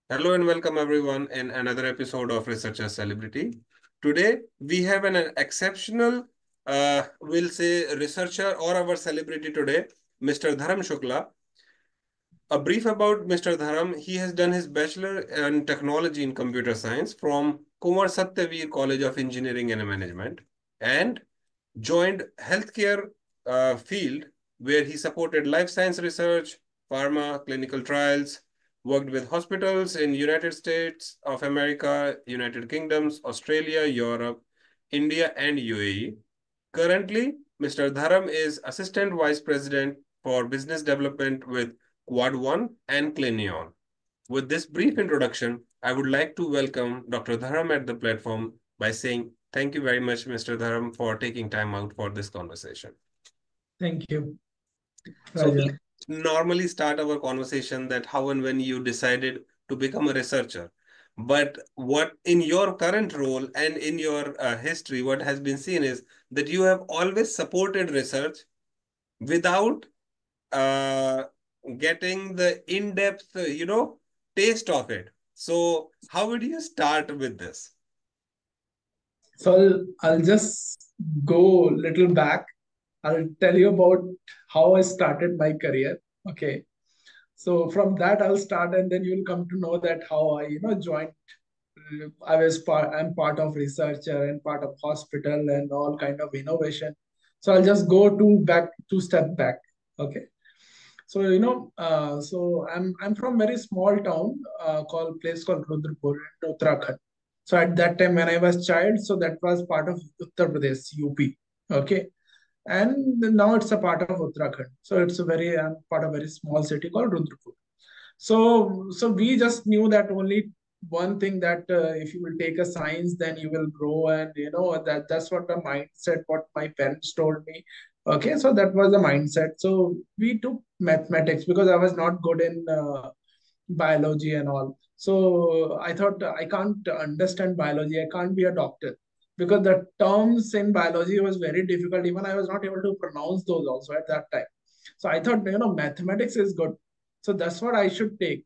Hello and welcome everyone in another episode of Researcher Celebrity. Today we have an exceptional, we'll say researcher or our celebrity today, Mr. Dharam Shukla. A brief about Mr. Dharam. He has done his bachelor in technology in computer science from Kumar College of Engineering and Management and joined healthcare field where he supported life science research, pharma, clinical trials, worked with hospitals in United States of America, United Kingdoms, Australia, Europe, India, and UAE. Currently, Mr. Dharam is Assistant Vice President for Business Development with Quad One and Clinion. With this brief introduction, I would like to welcome Dr. Dharam at the platform by saying thank you very much, Mr. Dharam, for taking time out for this conversation. Thank you, So we Raja. normally start our conversation that how and when you decided to become a researcher. But what in your current role and in your history, what has been seen is that you have always supported research without uh, getting the in-depth, taste of it. So how would you start with this? So I'll just go a little back. I'll tell you about how I started my career. Okay. So from that I'll start, and then you'll come to know that how I joined. I'm part of researcher and part of hospital and all kind of innovation. So I'll just go two step back. Okay. So I'm from very small town called place called Rudrapur in Uttarakhand. So at that time when I was child, so that was part of Uttar Pradesh, UP. Okay, and now it's a part of Uttarakhand. So it's a very part of a very small city called Rudrapur. So we just knew that only one thing, that if you will take a science, then you will grow, and that's what the mindset what my parents told me. Okay, so that was the mindset. So we took mathematics because I was not good in biology and all. So I thought I can't understand biology. I can't be a doctor because the terms in biology was very difficult. Even I was not able to pronounce those also at that time. So I thought, mathematics is good. So that's what I should take.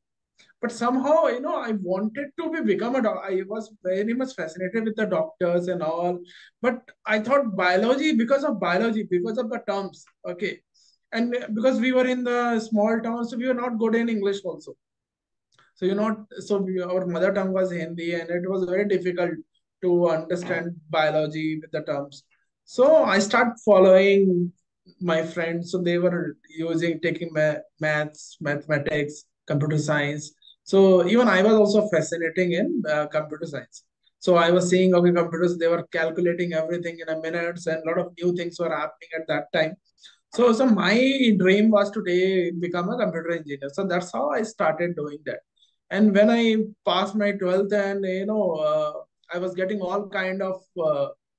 But somehow, I wanted to become a doctor. I was very much fascinated with the doctors and all. But I thought biology, because of the terms. Okay. And because we were in the small town, so we were not good in English also. So our mother tongue was Hindi, and it was very difficult to understand biology with the terms. So I started following my friends. So they were taking mathematics, computer science. So even I was also fascinating in computer science. So I was seeing, okay, computers, they were calculating everything in a minute, and a lot of new things were happening at that time. So my dream was to become a computer engineer. So that's how I started doing that. And when I passed my 12th, and I was getting all kind of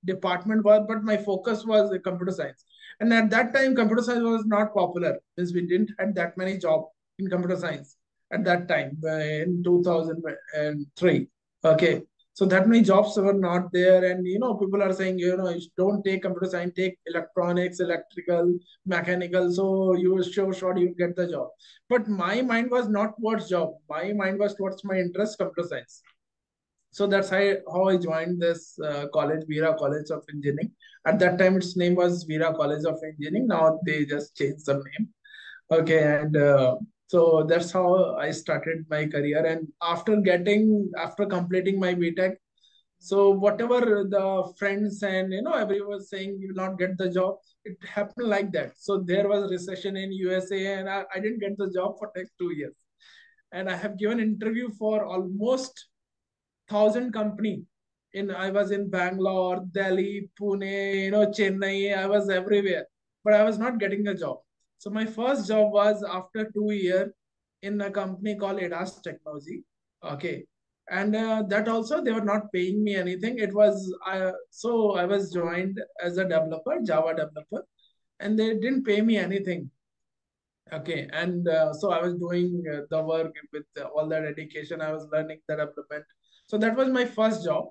department work, but my focus was computer science. And at that time, computer science was not popular since we didn't had that many job in computer science at that time in 2003. Okay, so that many jobs were not there, and people are saying, you don't take computer science, take electronics, electrical, mechanical, so you will sure you get the job. But my mind was not towards job. My mind was towards my interest, computer science. So that's how I joined this college, Veera College of Engineering. At that time, its name was Veera College of Engineering. Now they just changed the name. Okay, and so that's how I started my career. And after completing my BTech, so whatever the friends and everyone was saying you will not get the job, it happened like that. So there was recession in USA, and I didn't get the job for next 2 years. And I have given interview for almost 1,000 company. I was in Bangalore, Delhi, Pune, Chennai. I was everywhere, but I was not getting a job. So my first job was after 2 years in a company called ADAS Technology. Okay, and that also they were not paying me anything. So I was joined as a developer, Java developer, and they didn't pay me anything. Okay, and so I was doing the work with all the dedication. I was learning the development. So that was my first job,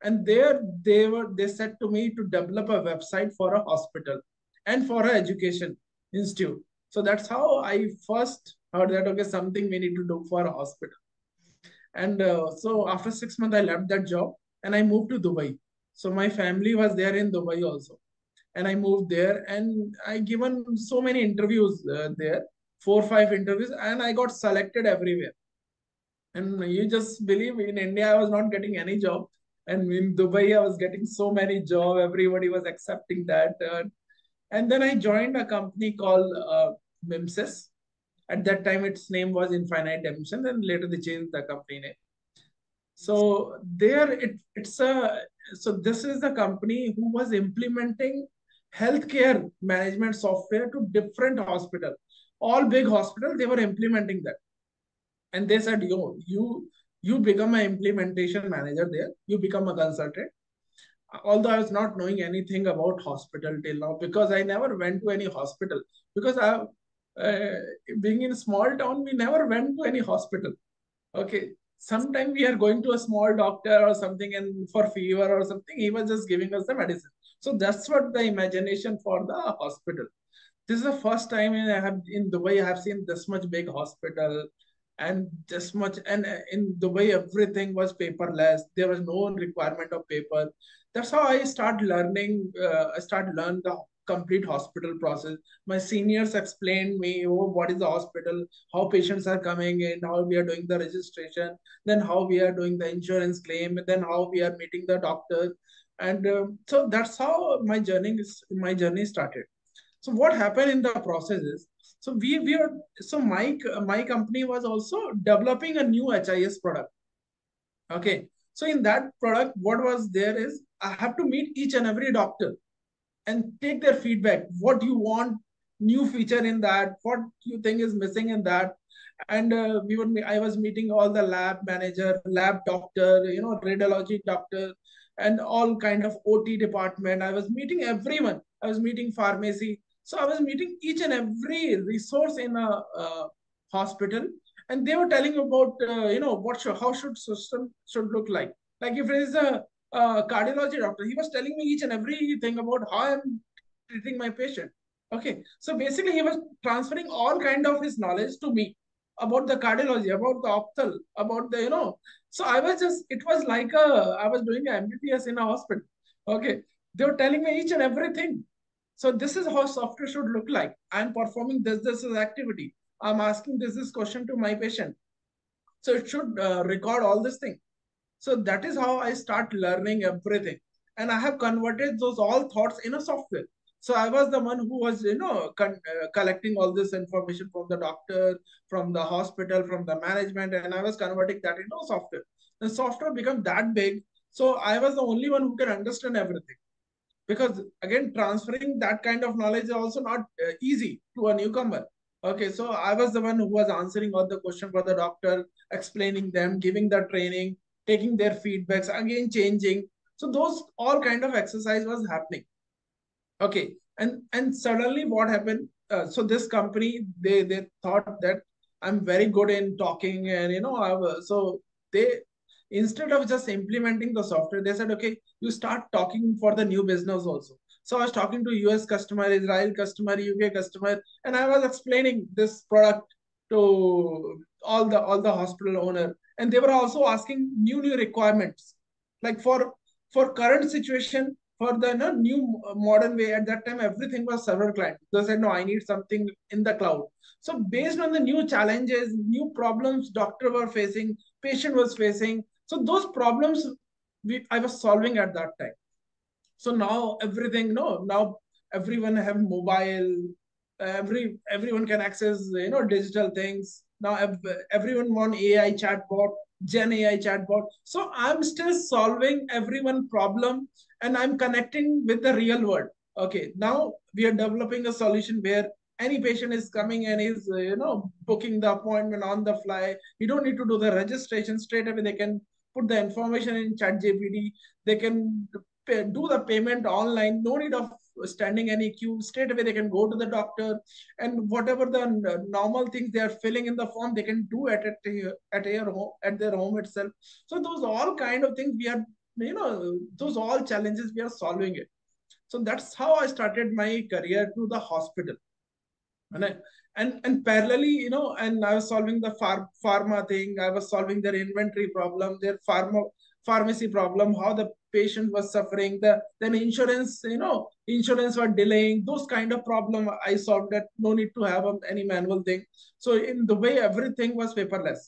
and there they said to me to develop a website for a hospital and for a education institute. So that's how I first heard that, okay, something we need to do for a hospital. And so after 6 months, I left that job and I moved to Dubai. So my family was there in Dubai also, and I moved there and I given so many interviews there, 4 or 5 interviews, and I got selected everywhere. And you just believe, in India, I was not getting any job. And in Dubai, I was getting so many job. Everybody was accepting that. And then I joined a company called MIMSIS. At that time, its name was Infinite Dimension, and later they changed the company name. So it's a so this is the company who was implementing healthcare management software to different hospitals. All big hospitals, they were implementing that. And they said, you become an implementation manager there, you become a consultant. Although I was not knowing anything about hospital till now, because I never went to any hospital. Because uh, being in a small town, we never went to any hospital. Okay. Sometime we are going to a small doctor or something, and for fever or something, he was just giving us the medicine. So that's what the imagination for the hospital. This is the first time in Dubai I have seen this much big hospital and this much. And in Dubai everything was paperless. There was no requirement of paper. That's how I start learning. I start learn the complete hospital process. My seniors explained me, oh, what is the hospital, how patients are coming in, how we are doing the registration, then how we are doing the insurance claim, and then how we are meeting the doctor. And so that's how my journey started. So what happened in the process is, we are so my company was also developing a new HIS product. Okay, so in that product, what was there is, I have to meet each and every doctor and take their feedback. What you want new feature in that? What you think is missing in that? And I was meeting all the lab manager, lab doctor, radiology doctor, and all kind of OT department. I was meeting everyone. I was meeting pharmacy. So I was meeting each and every resource in a hospital, and they were telling about how should system should look like. Like if it is a cardiology doctor, he was telling me each and everything about how I'm treating my patient. Okay, so basically he was transferring all kind of his knowledge to me about the cardiology, about the optal, about the. So I was just, it was like I was doing a MBBS in a hospital. Okay, they were telling me each and everything. So this is how software should look like. I'm performing this is activity. I'm asking this question to my patient. So it should record all this thing. So that is how I start learning everything. And I have converted those all thoughts in a software. So I was the one who was, collecting all this information from the doctor, from the hospital, from the management, and I was converting that into software. The software became that big. So I was the only one who can understand everything. Because again, transferring that kind of knowledge is also not easy to a newcomer. Okay, so I was the one who was answering all the questions for the doctor, explaining them, giving the training, taking their feedbacks, again changing. So those all kind of exercise was happening. Okay, and suddenly what happened? So this company, they thought that I'm very good in talking, and so they, instead of just implementing the software, they said, okay, you start talking for the new business also. So I was talking to US customer, Israel customer, UK customer, and I was explaining this product to all the hospital owner, and they were also asking new requirements, like for current situation, for the new modern way. At that time everything was server client. They said, no, I need something in the cloud. So based on the new challenges, new problems doctor were facing, patient was facing, so those problems I was solving at that time. So now everything, no, now everyone have mobile, everyone can access digital things now. Everyone want AI chatbot, Gen AI chatbot. So I'm still solving everyone problem, and I'm connecting with the real world. Okay, now we are developing a solution where any patient is coming and is booking the appointment on the fly. You don't need to do the registration, straight away they can put the information in ChatGPT. They can do the payment online. No need of standing any queue. Straight away they can go to the doctor, and whatever the normal things they are filling in the form, they can do at their home, at their home itself. So those all kind of things we are, those all challenges we are solving it. So that's how I started my career to the hospital. And and parallelly, and I was solving the pharma thing. I was solving their inventory problem, their pharmacy problem, how the patient was suffering. Then insurance, insurance were delaying. Those kind of problem I solved. That no need to have any manual thing. So in the way everything was paperless.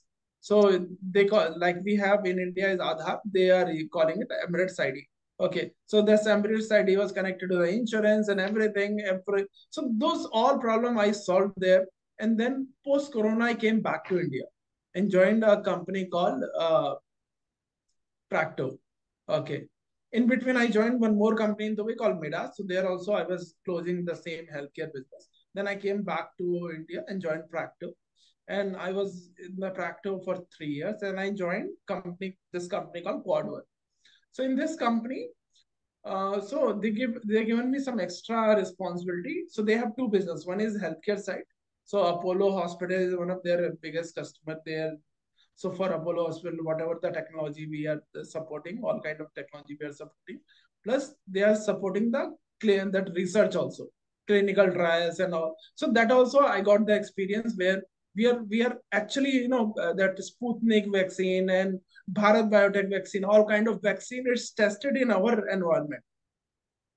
So they call, like we have in India is Aadhaar. They are calling it Emirates ID. Okay, so this Emirates ID was connected to the insurance and everything. So those all problem I solved there. And then post Corona, I came back to India and joined a company called Practo. Okay. In between, I joined one more company in Dubai called Mida. So there also I was closing the same healthcare business. Then I came back to India and joined Practo. And I was in the Practo for 3 years. And I joined this company called Quadwell. So in this company, so they given me some extra responsibility. So they have two business. One is healthcare side. So Apollo Hospital is one of their biggest customer there. So for Apollo Hospital, whatever the technology we are supporting, all kind of technology we are supporting. Plus they are supporting the that research also, clinical trials and all. So that also I got the experience where we are actually that Sputnik vaccine and Bharat Biotech vaccine, all kind of vaccine is tested in our environment.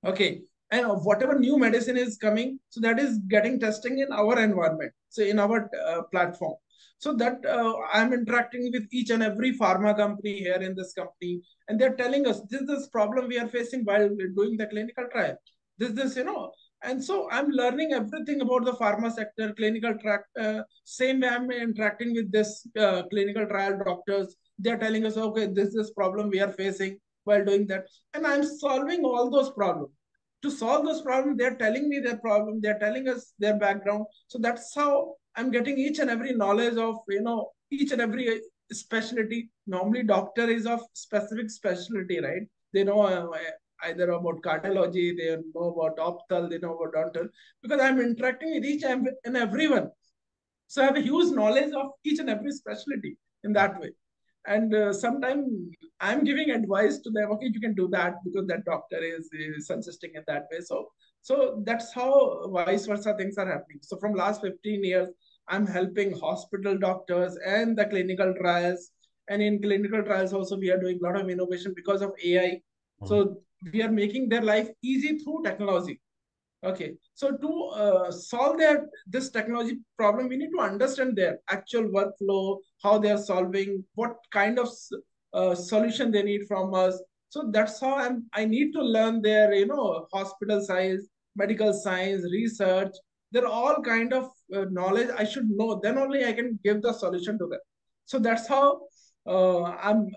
Okay. And whatever new medicine is coming, so that is getting testing in our environment, so in our platform. So that I'm interacting with each and every pharma company here in this company, and they're telling us this problem we are facing while we're doing the clinical trial. This. And so I'm learning everything about the pharma sector, clinical track. Same way I'm interacting with this clinical trial doctors. They're telling us, okay, this problem we are facing while doing that, and I'm solving all those problems. To solve those problems, they're telling me their problem, they're telling us their background. So that's how I'm getting each and every knowledge of each and every specialty. Normally doctor is of specific specialty, right? They know either about cardiology, they know about optal, they know about dental, because I'm interacting with each and everyone. So I have a huge knowledge of each and every specialty in that way. And sometimes I'm giving advice to them. Okay, you can do that because that doctor is suggesting in that way. So that's how vice versa things are happening. So from last 15 years, I'm helping hospital doctors and the clinical trials. And in clinical trials also, we are doing a lot of innovation because of AI. Mhm. So we are making their life easy through technology. Okay, so to solve this technology problem, we need to understand their actual workflow, how they are solving, what kind of solution they need from us. So that's how I need to learn their hospital science, medical science, research. They're all kind of knowledge I should know. Then only I can give the solution to them. So that's how I'm.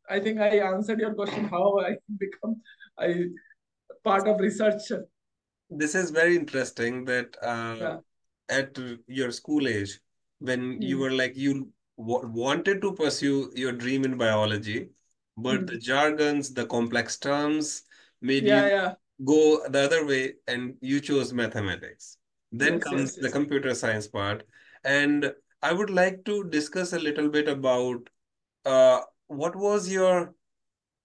I think I answered your question. How I become I part of research. This is very interesting that Yeah. at your school age, when you Mm, were like you wanted to pursue your dream in biology, but the mm. jargons, the complex terms made Yeah, you yeah. go the other way and you chose mathematics. Then Yes, comes yes, the yes. computer science part. And I would like to discuss a little bit about what was your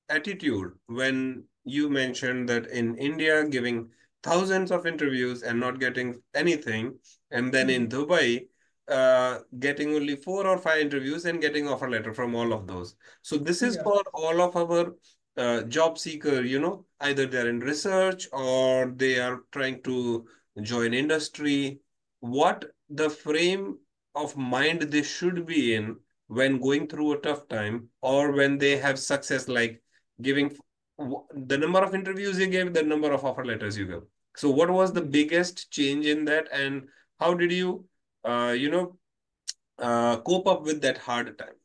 attitude when you mentioned that in India giving thousands of interviews and not getting anything, and then in Mm. Dubai getting only 4 or 5 interviews and getting offer letter from all of those. So this is Yeah. for all of our job seeker, either they're in research or they are trying to join industry. What the frame of mind they should be in when going through a tough time or when they have success, like giving the number of interviews you gave, the number of offer letters you gave. So what was the biggest change in that, and how did you, cope up with that hard time?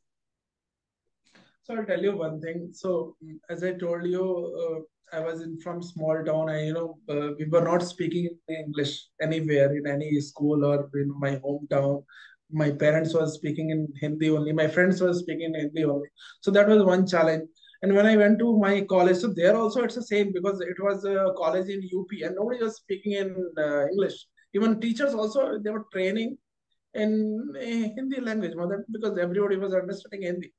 So I'll tell you one thing. So as I told you, I was in from small town. We were not speaking English anywhere in any school or in my hometown. My parents were speaking in Hindi only. My friends were speaking in Hindi only. So that was one challenge. And when I went to my college, so there also it's the same because it was a college in UP and nobody was speaking in English. Even teachers also they were training in Hindi language, because everybody was understanding Hindi.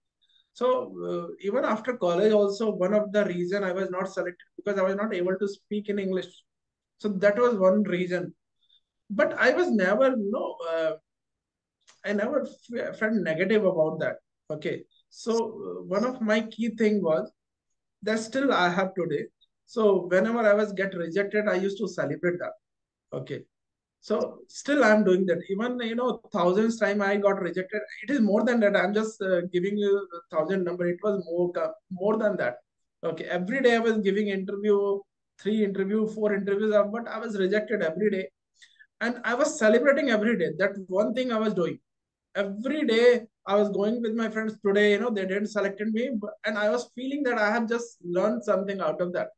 So even after college, also one of the reason I was not selected because I was not able to speak in English. So that was one reason. but I was never, I never felt negative about that. Okay. So one of my key thing was that still I have today. So whenever I was get rejected, I used to celebrate that. Okay. So still I'm doing that. Even thousands time I got rejected. It is more than that. I'm just giving you a thousand number. It was more than that. Okay. Every day I was giving interview, three interview, four interviews, but I was rejected every day. And I was celebrating every day. That one thing I was doing every day. I was going with my friends today, they didn't selected me, and I was feeling that I have just learned something out of that.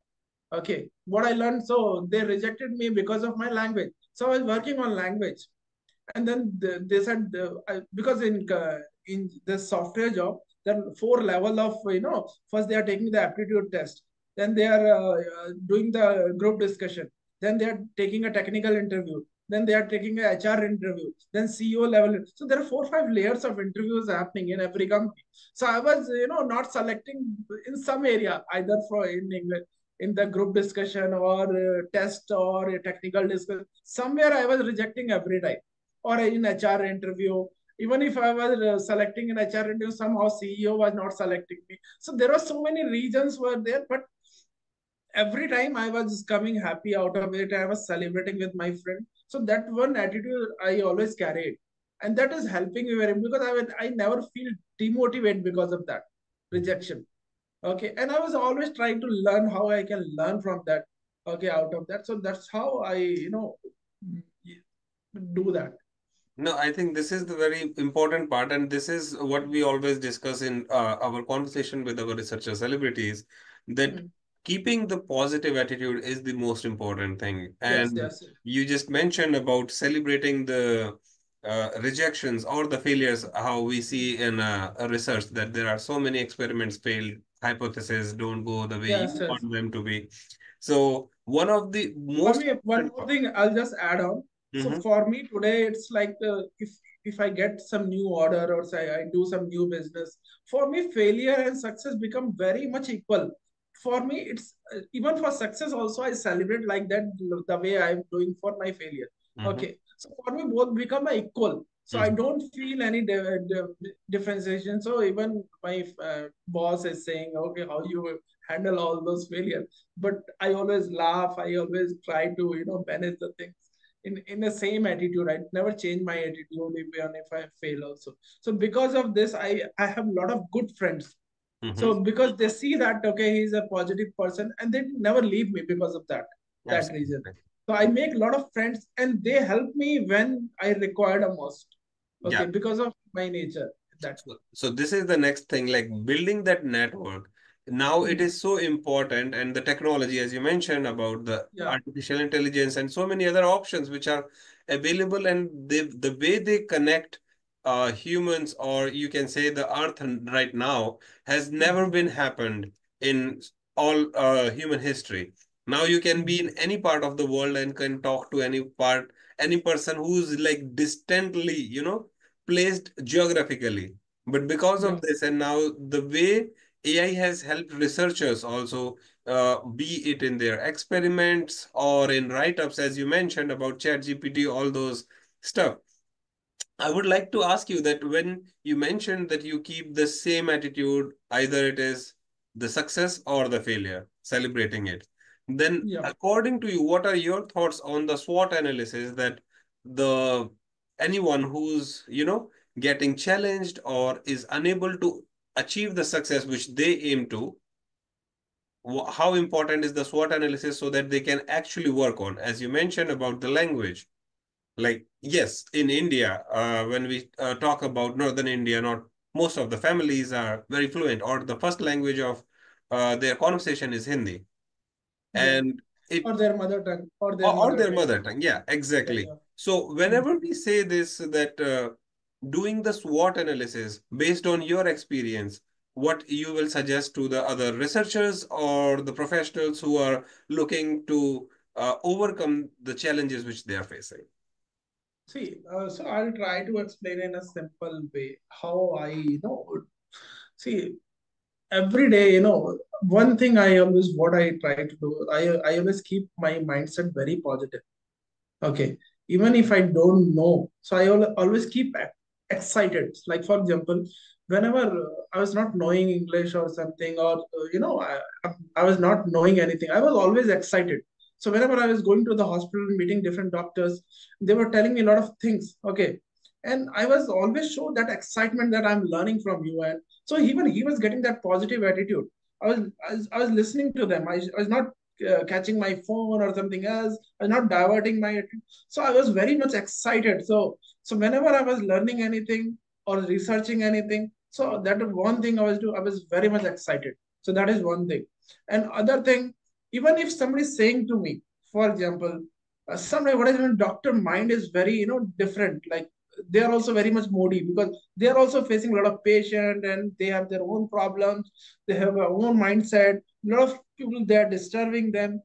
Okay, what I learned, so they rejected me because of my language. So I was working on language, and then they said because in the software job, there are four level of first they are taking the aptitude test, then they are doing the group discussion, then they are taking a technical interview, then they are taking a HR interview, then CEO level. So there are 4 or 5 layers of interviews happening in every company. So I was not selecting in some area, either for in English, in the group discussion or test or a technical discussion. Somewhere I was rejecting every time, or in HR interview. Even if I was selecting an HR interview, somehow CEO was not selecting me. So there were so many reasons were there, but every time I was coming happy out of it. I was celebrating with my friend. So that one attitude I always carried, and that is helping me very, because I never feel demotivated because of that rejection. Okay, and I was always trying to learn how I can learn from that. Okay, out of that. So that's how I do that. No, I think this is the very important part, and this is what we always discuss in our conversation with our researcher celebrities, that Mm. keeping the positive attitude is the most important thing. Yes, And yes. you just mentioned about celebrating the rejections or the failures, how we see in a research that there are so many experiments failed, hypotheses don't go the way you Yes, yes. want them to be. So one of the For most me, one important more part. thing I'll just add on. So Mm-hmm, for me today, it's like if I get some new order, or say I do some new business, for me failure and success become very much equal. For me, it's even for success also I celebrate like that, the way I'm doing for my failure. mm-hmm, Okay, so for me both become equal. So I mm-hmm. don't feel any differentiation. So even my boss is saying, okay, how you handle all those failures, but I always laugh. I always try to manage the things in the same attitude. I never change my attitude even if I fail also. So because of this, I have a lot of good friends. Mm-hmm. So because they see that okay, he's a positive person, and they never leave me because of that reason. Absolutely. So I make a lot of friends, and they help me when I require the most. Okay, Yeah. because of my nature. That. So this is the next thing, like building that network. Now it Hmm. is so important, and the technology, as you mentioned about the Yeah. artificial intelligence and so many other options which are available, and the way they connect humans, or you can say the earth right now, has never Hmm. been happened in all human history. Now you can be Hmm. in any part of the world and can talk to any person who's like distantly, placed geographically. But because Yeah. of this, and now the way AI has helped researchers also, be it in their experiments or in write-ups, as you mentioned about ChatGPT, all those stuff. I would like to ask you that when you mentioned that you keep the same attitude, either it is the success or the failure, celebrating it, then Yeah. according to you, what are your thoughts on the SWOT analysis, that the anyone who's, getting challenged or is unable to achieve the success which they aim to, how important is the SWOT analysis so that they can actually work on, as you mentioned about the language? Like, yes, in India, when we talk about northern India, not most of the families are very fluent, or the first language of their conversation is Hindi, Yeah. and Or it their mother tongue, or their or mother their tongue. mother tongue. Yeah, Yeah, exactly. yeah. So Mm. whenever we say this, that doing the SWOT analysis based on your experience, what you will suggest to the other researchers or the professionals who are looking to overcome the challenges which they are facing? See, so I'll try to explain in a simple way how see, every day, one thing what I try to do, I always keep my mindset very positive. Okay. even if I don't know. So I always keep excited. Like for example, whenever I was not knowing English or something, or I was not knowing anything, I was always excited. So whenever I was going to the hospital, meeting different doctors, they were telling me a lot of things. Okay, and I was always show that excitement that I'm learning from you, and so even he was getting that positive attitude. I was listening to them. I was not catching my phone or something else. I was not diverting my attention. So I was very much excited. So whenever I was learning anything or researching anything, so that one thing I was doing, I was very much excited. So that is one thing. And other thing, even if somebody is saying to me, for example, sometimes what is even doctor mind is very different. Like they are also very much moody because they are also facing a lot of patient and they have their own problems. They have their own mindset. A lot of people they are disturbing them,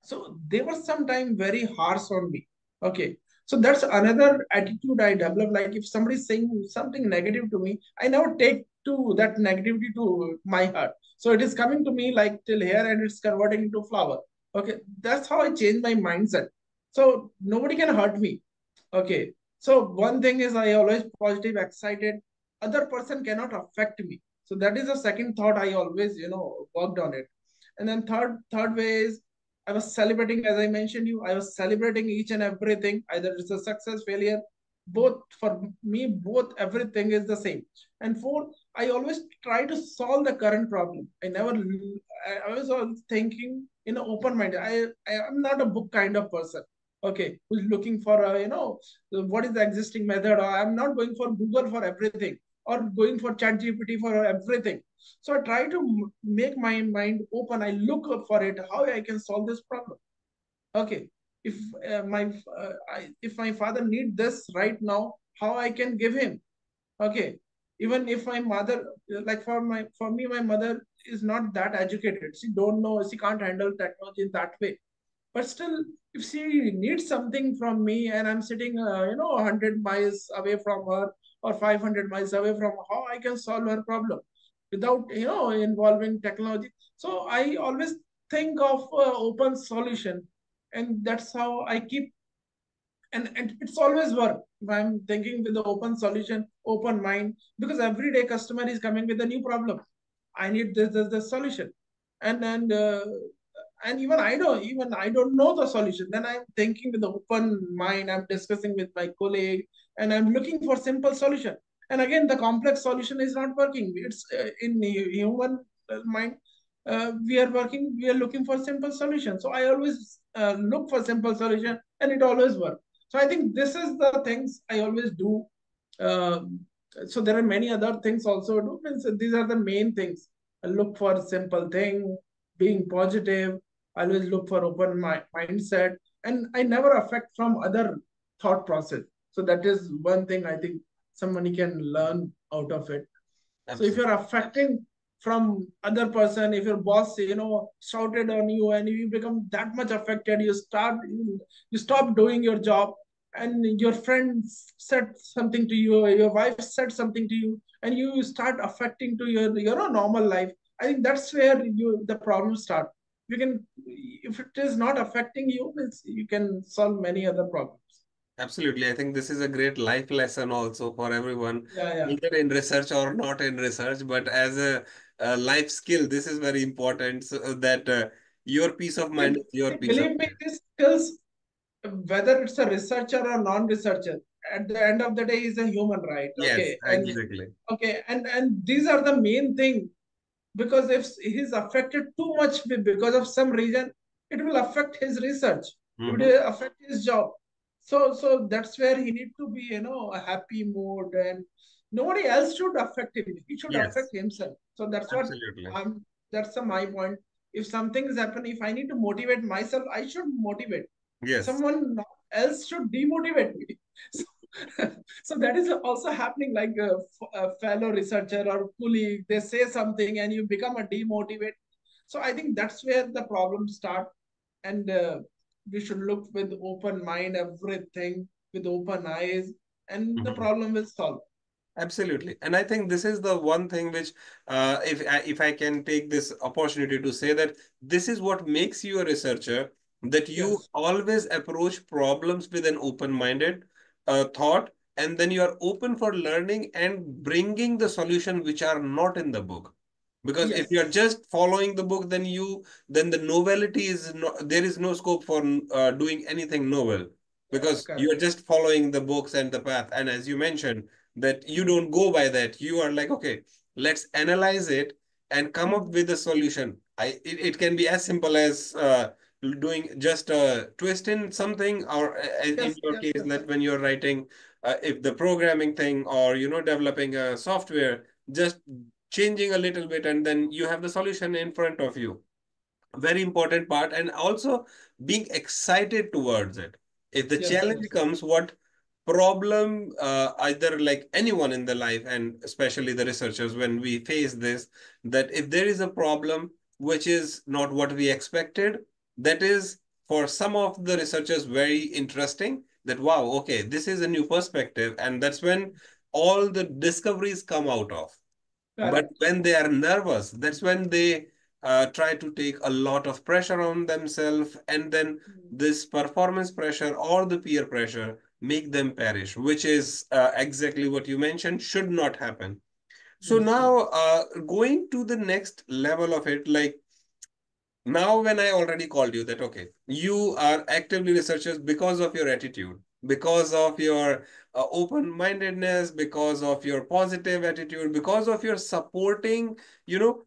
so they were sometimes very harsh on me. Okay. So that's another attitude I developed. Like if somebody is saying something negative to me, I never take to that negativity to my heart. So it is coming to me like till here and it's converting into flower. Okay. That's how I change my mindset. So nobody can hurt me. Okay. So one thing is I always positive, excited. Other person cannot affect me. So that is the second thought I always, worked on it. And then third way is I was celebrating, as I mentioned you, I was celebrating each and everything. Either it's a success, failure, both for me, both everything is the same. And fourth, I always try to solve the current problem. I was always thinking in an open mind. I am not a book kind of person. Okay, who's looking for what is the existing method? Or I'm not going for Google for everything or going for Chat GPT for everything. So I try to make my mind open. I look for it, how I can solve this problem. Okay, if if my father need this right now, how I can give him. Okay, even if my mother, like for me, my mother is not that educated. She don't know. She can't handle technology in that way. But still, if she needs something from me and I'm sitting, 100 miles away from her or 500 miles away from her, how I can solve her problem without, involving technology. So I always think of open solution, and that's how I keep. And it's always work if I'm thinking with the open solution, open mind, because every day customer is coming with a new problem. I need this solution, and and even I don't know the solution. Then I'm thinking with the open mind. I'm discussing with my colleague, and I'm looking for simple solution. And again, the complex solution is not working. It's in human mind. We are working. We are looking for simple solution. So I always look for simple solution, and it always works. So I think this is the things I always do. Um, so there are many other things also do. Means these are the main things. I look for simple thing, being positive. I always look for open mindset, and I never affect from other thought process. So that is one thing I think somebody can learn out of it. So if Absolutely. you're affecting from other person, if your boss, shouted on you and you become that much affected, you stop doing your job, and your friend said something to you, or your wife said something to you, and you start affecting to your normal life. I think that's where the problem start. You can, if it is not affecting you, you can solve many other problems. Absolutely. I think this is a great life lesson also for everyone, Yeah, yeah. either in research or not in research, but as a life skill, this is very important so that your peace of See, mind is your see, peace of believe me, mind. these skills, whether it's a researcher or non-researcher, at the end of the day is a human, right? Yes, Okay, and exactly. these are the main thing, because if he's affected too much because of some reason, it will affect his research, it Mm-hmm. will affect his job. So that's where he need to be, a happy mood, and nobody else should affect him. He should Yes, affect himself. So that's what absolutely. I'm. That's my point. If something is happening, if I need to motivate myself, I should motivate. Yes. Someone else should demotivate me. So, so that is also happening, like a fellow researcher or colleague, they say something and you become a demotivate. So I think that's where the problems start. And we should look with open mind, everything with open eyes, and the Mhm. problem will solve. Absolutely. And I think this is the one thing which, if I can take this opportunity to say that this is what makes you a researcher, that you Yes. always approach problems with an open-minded thought, and then you are open for learning and bringing the solution which are not in the book. Because if you are Yes. just following the book, then the novelty is no, there is no scope for doing anything novel, because you are Correct. just following the books and the path. And as you mentioned, that you Hmm. don't go by that. You are like, okay, let's analyze it and come up Hmm. with a solution. It can be as simple as doing just a twist in something, or in Yes. your Yes. case, Yes. that when you're writing, if the programming thing, or developing a software, just changing a little bit, and then you have the solution in front of you. Very important part. And also being excited towards it. If the Yes. challenge Yes. comes, what problem, either like anyone in the life, and especially the researchers, when we face this, that if there is a problem which is not what we expected, that is for some of the researchers very interesting, that wow, okay, this is a new perspective, and that's when all the discoveries come out of. But Correct. when they are nervous, that's when they try to take a lot of pressure on themselves, and then Hmm. this performance pressure or the peer pressure make them perish, which is exactly what you mentioned should not happen. So Yes. now, Yes. going to the next level of it, like now when I already called you that, okay, you are actively researchers because of your attitude, because of your open-mindedness, because of your positive attitude, because of your supporting, you know,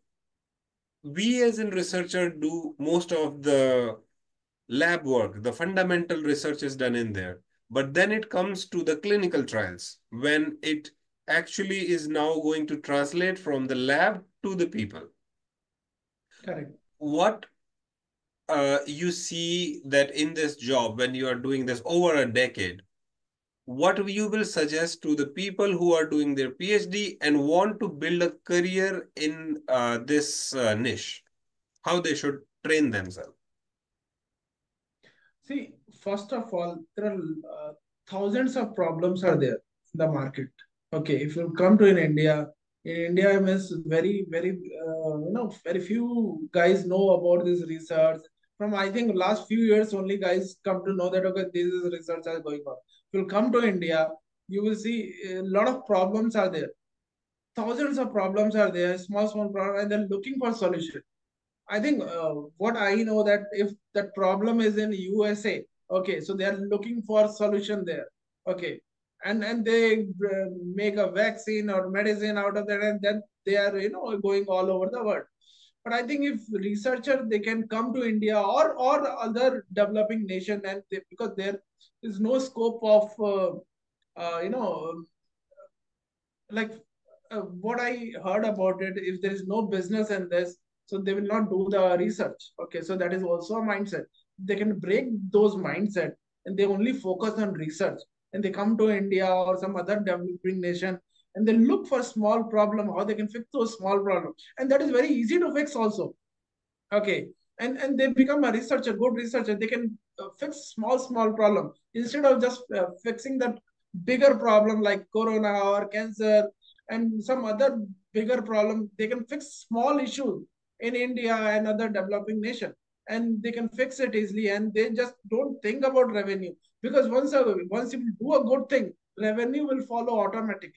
we as in researcher do most of the lab work, the fundamental research is done in there. But then it comes to the clinical trials, when it actually is now going to translate from the lab to the people. Correct. What you see that in this job, when you are doing this over a decade, what you will suggest to the people who are doing their PhD and want to build a career in this niche, how they should train themselves? See, first of all, there are thousands of problems are there in the market. Okay, if you come to in India means very very few guys know about this research. From I think last few years only guys come to know that okay this is research are going on. If you come to India, you will see a lot of problems are there. Thousands of problems are there, small problems, and they're looking for solution. I think what I know that if that problem is in USA, okay, so they are looking for solution there, okay, and they make a vaccine or medicine out of that, and then they are going all over the world. But I think if researcher they can come to India or other developing nation, and because there is no scope of uh, you know like what I heard about it, if there is no business in this, so they will not do the research. Okay, so that is also a mindset. They can break those mindset and they only focus on research. And they come to India or some other developing nation and they look for small problem, how they can fix those small problems. And that is very easy to fix also. Okay, and they become a researcher, good researcher. They can fix small problem instead of just fixing that bigger problem like corona or cancer and some other bigger problem. They can fix small issues in India and other developing nation, and they can fix it easily. And they just don't think about revenue, because once you do a good thing, revenue will follow automatically.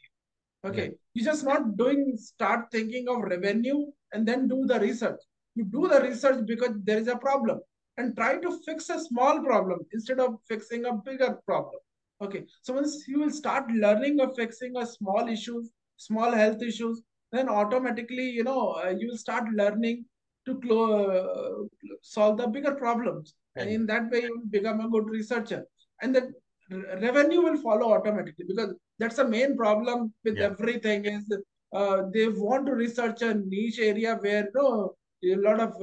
Right. Okay, you just not doing start thinking of revenue and then do the research. You do the research because there is a problem and try to fix a small problem instead of fixing a bigger problem. Okay, so once you will start learning of fixing a small issues, small health issues, then automatically you will start learning to solve the bigger problems, and in Exactly. that way you will become a good researcher. And then revenue will follow automatically, because that's the main problem with Yeah. everything is they want to research a niche area where a lot of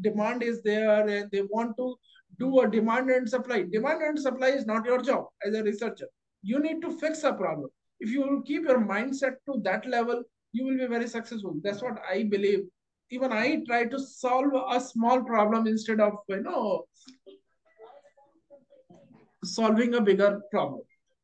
demand is there, and they want to do a demand and supply. Demand and supply is not your job as a researcher. You need to fix a problem. If you will keep your mindset to that level, you will be very successful. That's what I believe. Even I try to solve a small problem instead of solving a bigger problem.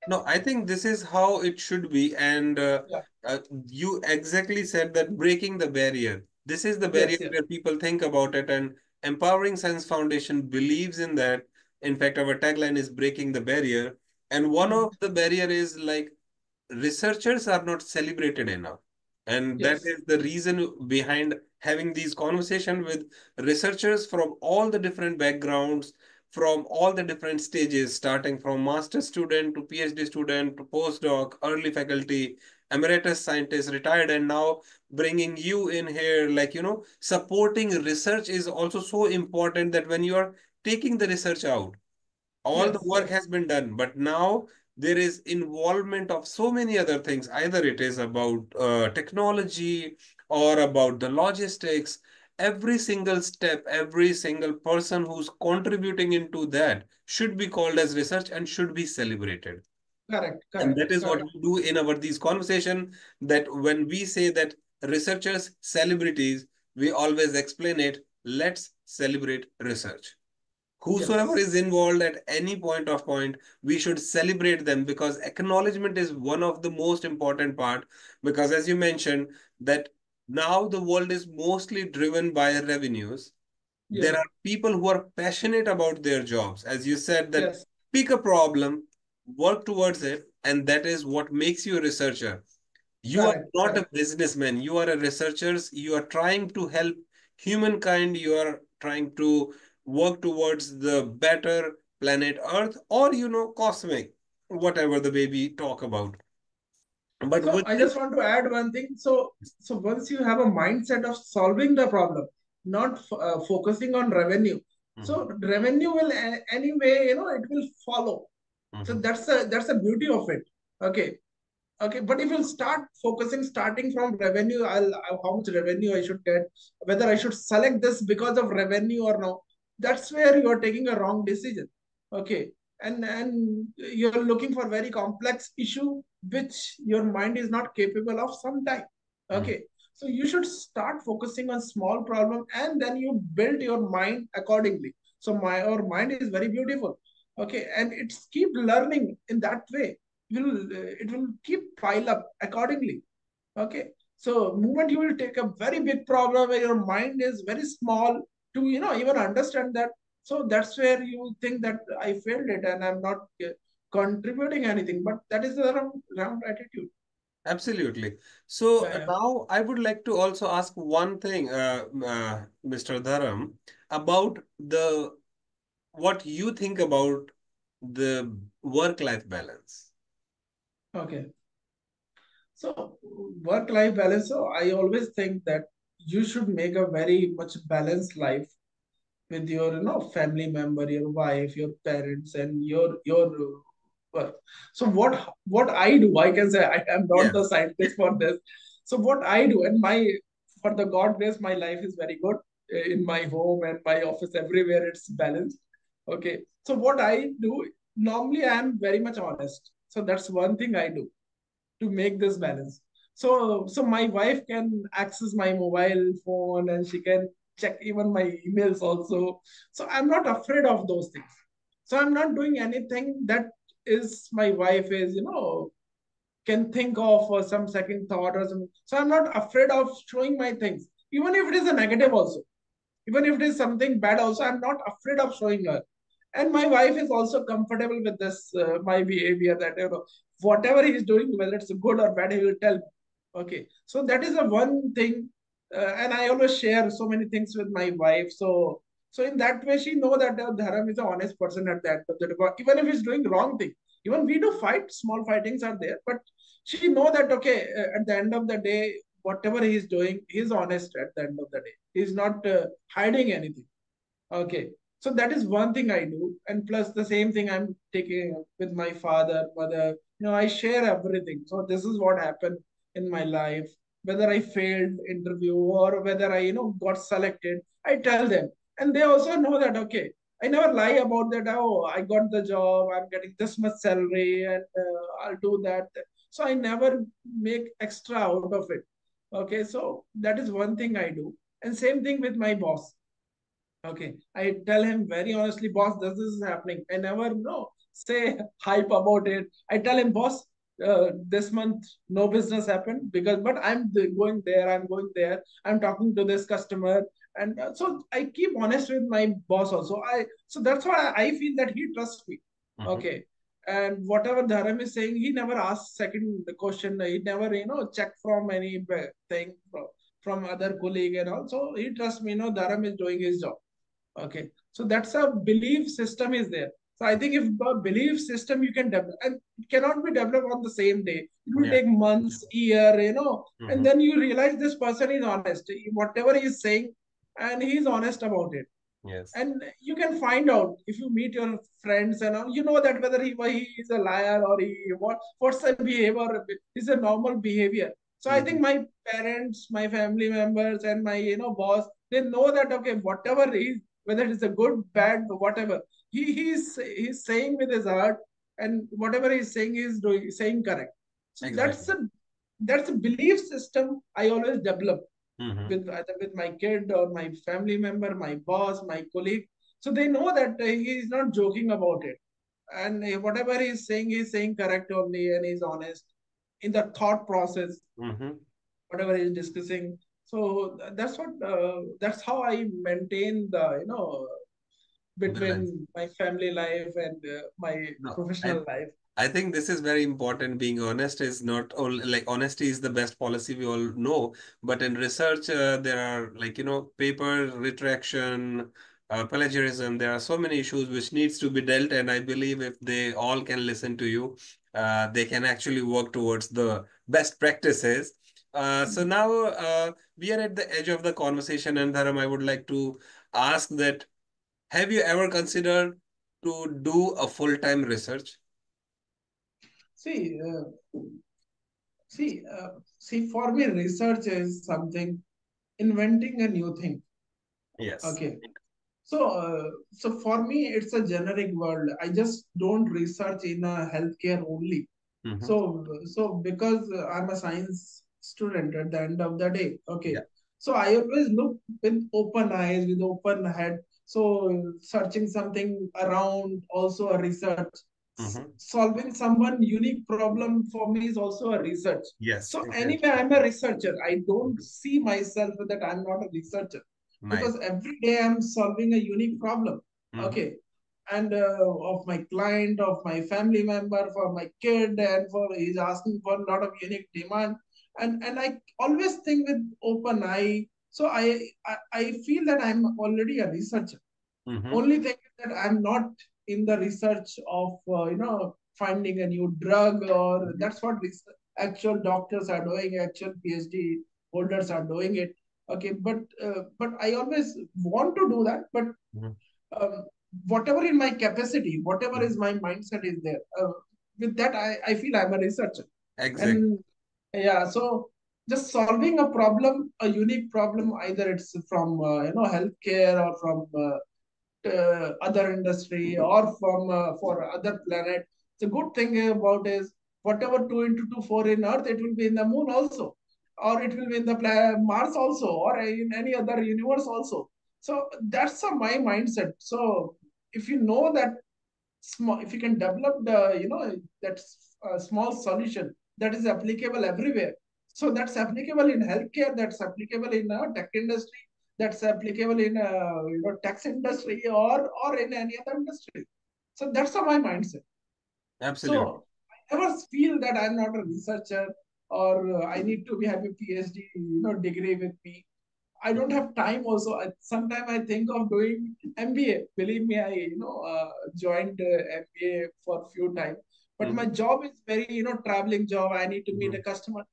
No, I think this is how it should be. And Yeah. you exactly said that breaking the barrier. This is the barrier Yes. Yes. where people think about it. And Empowering Science Foundation believes in that. In fact, our tagline is breaking the barrier. And one Mm. of the barrier is like researchers are not celebrated enough. And that Yes. is the reason behind having these conversations with researchers from all the different backgrounds, from all the different stages, starting from master student to PhD student to postdoc, early faculty, emeritus scientist, retired, and now bringing you in here, like, supporting research is also so important that when you are taking the research out, all the Yes. work Yes. has been done, but now there is involvement of so many other things. Either it is about technology or about the logistics. Every single step, every single person who's contributing into that should be called as research and should be celebrated. Correct. And Correct. that is what Correct. we do in our these conversation, that when we say that researchers celebrities, we always explain it, let's celebrate research. Whosoever Yes. is involved at any point, we should celebrate them, because acknowledgement is one of the most important part. Because as you mentioned, that now the world is mostly driven by revenues. There Yes. are people who are passionate about their jobs. As you said, that Yes. pick a problem, work towards it, and that is what makes you a researcher. You are Correct. not a Correct. businessman. You are a researcher. You are trying to help humankind. You are trying to work towards the better planet Earth, or, cosmic, whatever the baby talk about. But So with I this, just want to add one thing. So once you have a mindset of solving the problem, not focusing on revenue. Mhm, So revenue will anyway, it will follow. So mhm, that's the beauty of it. Okay. Okay, but if you start focusing, starting from revenue, how much revenue I should get, whether I should select this because of revenue or no, that's where you are taking a wrong decision. Okay, and you're looking for very complex issue which your mind is not capable of sometime. mhm. Okay, so you should start focusing on small problem and then you build your mind accordingly. So our mind is very beautiful. Okay, and it's keep learning in that way it will keep pile up accordingly. Okay, so moment you will take a very big problem where your mind is very small to even understand that. So that's where you think that I failed it and I'm not contributing anything. But that is the wrong attitude. Absolutely. So Yeah, yeah. now I would like to also ask one thing, Mr. Dharam, about the what you think about the work-life balance. Okay. So work-life balance. So I always think that you should make a very much balanced life with your family member, your wife, your parents, and your work. So what I do, I can say I am not the Yes. scientist for this. So what I do, and my for the God grace, my life is very good in my home and my office, everywhere it's balanced. Okay, so what I do, normally I am very much honest. So that's one thing I do to make this balance. So my wife can access my mobile phone and she can check even my emails also. So I'm not afraid of those things. So I'm not doing anything that is my wife is can think of or some second thought or something. So I'm not afraid of showing my things, even if it is a negative also, even if it is something bad also. I'm not afraid of showing her, and my wife is also comfortable with this my behavior, that whatever he's doing, whether it's good or bad, he will tell me. Okay, so that is the one thing. And I always share so many things with my wife. So in that way she know that Dharam is an honest person at the end of the day, even if he's doing wrong thing. Even we do fight, small fightings are there, but she know that okay, at the end of the day, whatever he's doing, he's honest at the end of the day. He's not hiding anything. Okay. So that is one thing I do. And plus the same thing I'm taking with my father, mother. I share everything. So this is what happened in my life. Whether I failed interview or whether I got selected, I tell them. And they also know that, okay, I never lie about that. Oh, I got the job. I'm getting this much salary and I'll do that. So I never make extra out of it. Okay. So that is one thing I do. And same thing with my boss. Okay, I tell him very honestly, boss, this is happening. I never say hype about it. I tell him, boss, this month no business happened because, but going there. I'm going there. I'm talking to this customer, And so I keep honest with my boss also. So that's why I feel that he trusts me. Mm-hmm. Okay. And whatever Dharam is saying, he never asks second the question. He never, check from any thing from other colleague and all. So he trusts me, Dharam is doing his job. Okay. So that's a belief system is there. So I think if a belief system you can develop, and it cannot be developed on the same day. It will Yeah. take months, year, and Mm-hmm. then you realize this person is honest. Whatever he is saying, and he's honest about it. Yes. And you can find out if you meet your friends and all, you know that whether he is a liar or what's the behavior is a normal behavior. So I think Mm-hmm. my parents, my family members, and my boss, they know that okay, whatever is, whether it's a good, bad, whatever, he's saying with his heart, and whatever he's saying is doing saying correct. So Exactly. that's a belief system I always develop Mm-hmm. with either with my kid or my family member, my boss, my colleague. So they know that he is not joking about it, and whatever he's saying correct only, and he's honest in the thought process, Mm-hmm. whatever he's discussing. So that's how I maintain the Balance. between my family life and my No, professional life. I think this is very important. Being honest is not all like honesty is the best policy we all know. But in research, there are like, paper retraction, plagiarism. There are so many issues which needs to be dealt. And I believe if they all can listen to you, they can actually work towards the best practices. So now we are at the edge of the conversation. And Dharam, I would like to ask that, have you ever considered to do a full-time research? See, see, see. For me, research is something inventing a new thing. Yes. Okay. So for me, it's a generic word. I just don't research in a healthcare only. Mm-hmm. So because I'm a science student at the end of the day, Yeah. okay. So I always look with open eyes, with open head. So searching something around, also a research. Mm-hmm. Solving someone unique problem for me is also a research. Yes, So exactly. anyway, I'm a researcher. I don't Mhm. see myself that I'm not a researcher Nice. because every day I'm solving a unique problem. Mm-hmm. Okay. And of my client, of my family member, for my kid, and for he's asking for a lot of unique demand. And I always think with open eye. So I feel that I'm already a researcher. Mm-hmm. Only thing is that I'm not in the research of finding a new drug, or Mm-hmm. that's what actual doctors are doing, actual PhD holders are doing it. Okay, but I always want to do that, but Mm-hmm. um, whatever in my capacity, whatever Mm-hmm. is my mindset is there. With that, I feel I'm a researcher, Exactly. and yeah, so just solving a problem, a unique problem, either it's from healthcare or from other industry or from for other planet. The good thing about is whatever 2 into 2 4 in Earth, it will be in the moon also, or it will be in the Mars also, or in any other universe also. So that's my mindset. So if you know that small, if you can develop the that small solution that is applicable everywhere, so that's applicable in healthcare, that's applicable in tech industry, that's applicable in tax industry, or in any other industry. So that's my mindset. Absolutely. So I never feel that I'm not a researcher, or I need to be have a PhD degree with me. I don't have time also. Sometimes I think of doing MBA. Believe me, I joined MBA for a few times. But my Mm-hmm. job is very traveling job. I need to meet Mm-hmm. a customer.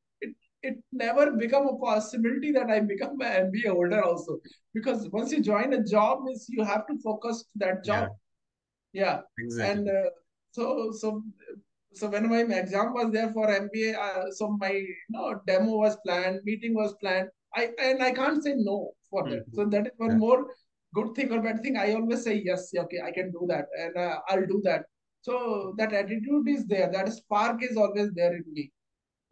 It never become a possibility that I become an MBA holder also, because once you join a job, is you have to focus to that Yeah, job. Yeah, and exactly. so so so when my exam was there for MBA, so my demo was planned, meeting was planned. I can't say no for that. Mm-hmm. So that is one Yeah, more good thing or bad thing. I always say yes, yeah, okay, I can do that, and I'll do that. So that attitude is there. That spark is always there in me.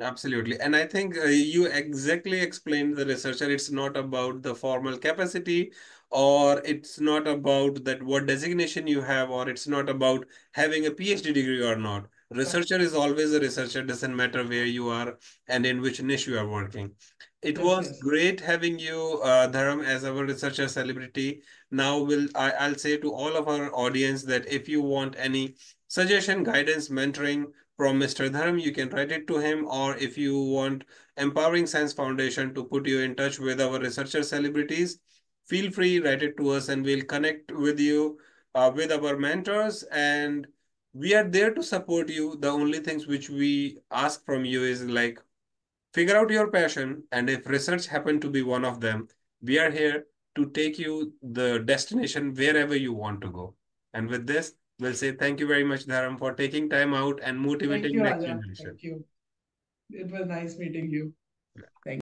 absolutely. And I think you exactly explained the researcher. It's not about the formal capacity, or it's not about that what designation you have, or it's not about having a PhD degree or not. researcher is always a researcher, doesn't matter where you are and in which niche you are working. It Yes, was yes. great having you, Dharam, as our researcher celebrity. Now, I'll say to all of our audience that if you want any suggestion, guidance, mentoring from Mr. Dharam, you can write it to him. Or if you want Empowering Science Foundation to put you in touch with our researcher celebrities, feel free, write it to us, and we'll connect with you with our mentors. And we are there to support you. The only things which we ask from you is like figure out your passion, and if research happen to be one of them, we are here to take you the destination wherever you want to go. And with this, we'll say thank you very much, Dharam, for taking time out and Thank motivating you, next Aja. generation. Thank you. It was nice meeting you. Thank you.